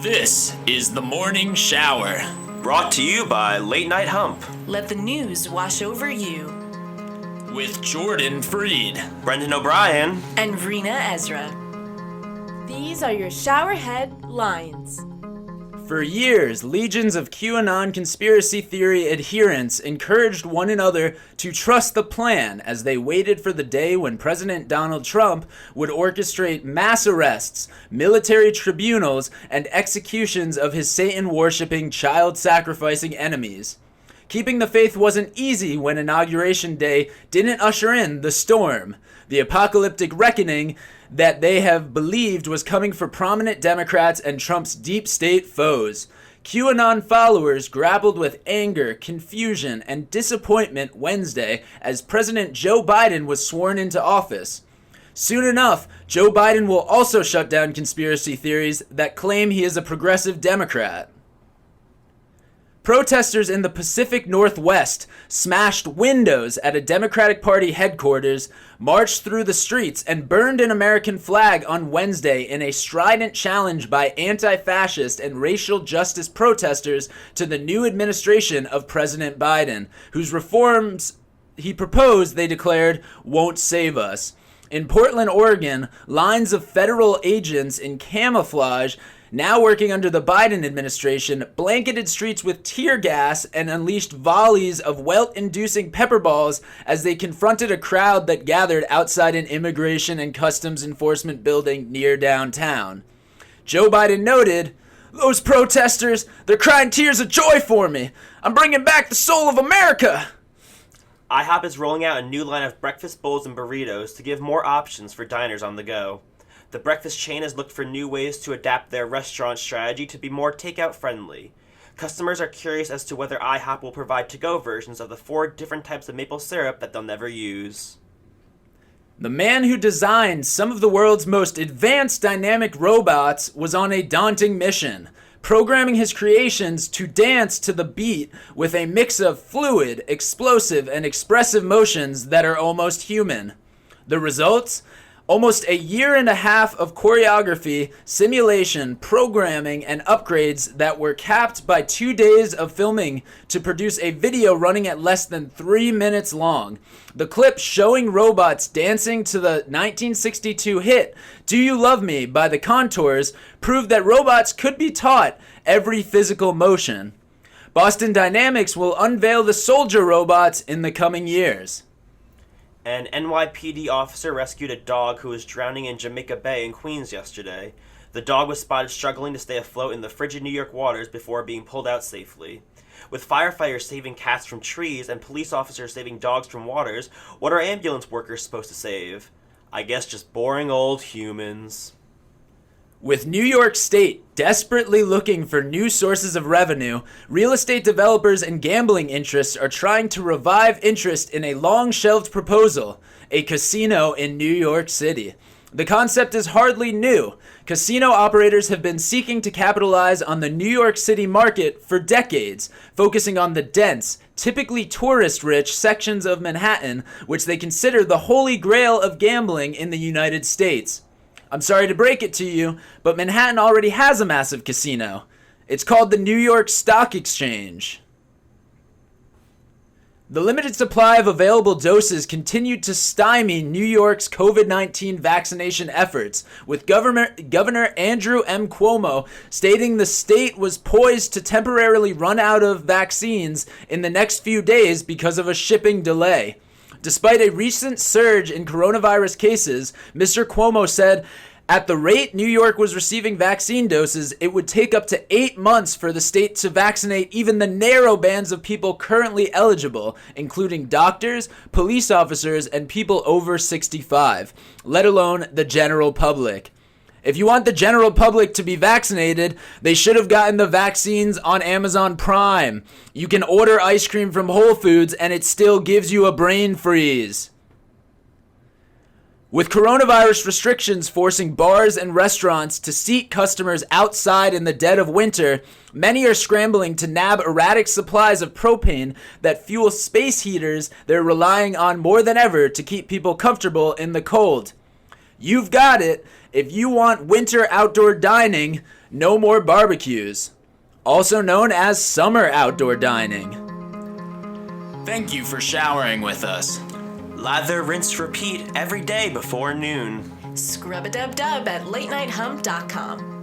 This is the Morning Shower. Brought to you by Late Night Hump. Let the news wash over you. With Jordan Freed, Brendan O'Brien, and Reena Ezra. These are your ShowerHead Lines. For years, legions of QAnon conspiracy theory adherents encouraged one another to trust the plan as they waited for the day when President Donald Trump would orchestrate mass arrests, military tribunals, and executions of his Satan-worshipping, child-sacrificing enemies. Keeping the faith wasn't easy when Inauguration Day didn't usher in the storm, the apocalyptic reckoning that they have believed was coming for prominent Democrats and Trump's deep state foes. QAnon followers grappled with anger, confusion, and disappointment Wednesday as President Joe Biden was sworn into office. Soon enough, Joe Biden will also shut down conspiracy theories that claim he is a progressive Democrat. Protesters in the Pacific Northwest smashed windows at a Democratic Party headquarters, marched through the streets, and burned an American flag on Wednesday in a strident challenge by anti-fascist and racial justice protesters to the new administration of President Biden, whose reforms he proposed, they declared, won't save us. In Portland, Oregon, lines of federal agents in camouflage, now working under the Biden administration, blanketed streets with tear gas and unleashed volleys of welt-inducing pepper balls as they confronted a crowd that gathered outside an immigration and customs enforcement building near downtown. Joe Biden noted, "Those protesters, they're crying tears of joy for me. I'm bringing back the soul of America." IHOP is rolling out a new line of breakfast bowls and burritos to give more options for diners on the go. The breakfast chain has looked for new ways to adapt their restaurant strategy to be more takeout friendly. Customers are curious as to whether IHOP will provide to-go versions of the 4 different types of maple syrup that they'll never use. The man who designed some of the world's most advanced dynamic robots was on a daunting mission, programming his creations to dance to the beat with a mix of fluid, explosive, and expressive motions that are almost human. The results? Almost a year and a half of choreography, simulation, programming, and upgrades that were capped by 2 days of filming to produce a video running at less than 3 minutes long. The clip showing robots dancing to the 1962 hit Do You Love Me by The Contours proved that robots could be taught every physical motion. Boston Dynamics will unveil the soldier robots in the coming years. An NYPD officer rescued a dog who was drowning in Jamaica Bay in Queens yesterday. The dog was spotted struggling to stay afloat in the frigid New York waters before being pulled out safely. With firefighters saving cats from trees and police officers saving dogs from waters, what are ambulance workers supposed to save? I guess just boring old humans. With New York State desperately looking for new sources of revenue, real estate developers and gambling interests are trying to revive interest in a long-shelved proposal, a casino in New York City. The concept is hardly new. Casino operators have been seeking to capitalize on the New York City market for decades, focusing on the dense, typically tourist-rich sections of Manhattan, which they consider the holy grail of gambling in the United States. I'm sorry to break it to you, but Manhattan already has a massive casino. It's called the New York Stock Exchange. The limited supply of available doses continued to stymie New York's COVID-19 vaccination efforts, with Governor Andrew M. Cuomo stating the state was poised to temporarily run out of vaccines in the next few days because of a shipping delay. Despite a recent surge in coronavirus cases, Mr. Cuomo said, at the rate New York was receiving vaccine doses, it would take up to 8 months for the state to vaccinate even the narrow bands of people currently eligible, including doctors, police officers, and people over 65, let alone the general public. If you want the general public to be vaccinated, they should have gotten the vaccines on Amazon Prime. You can order ice cream from Whole Foods and it still gives you a brain freeze. With coronavirus restrictions forcing bars and restaurants to seat customers outside in the dead of winter, many are scrambling to nab erratic supplies of propane that fuel space heaters they're relying on more than ever to keep people comfortable in the cold. You've got it. If you want winter outdoor dining, no more barbecues. Also known as summer outdoor dining. Thank you for showering with us. Lather, rinse, repeat every day before noon. Scrub-a-dub-dub at latenighthump.com.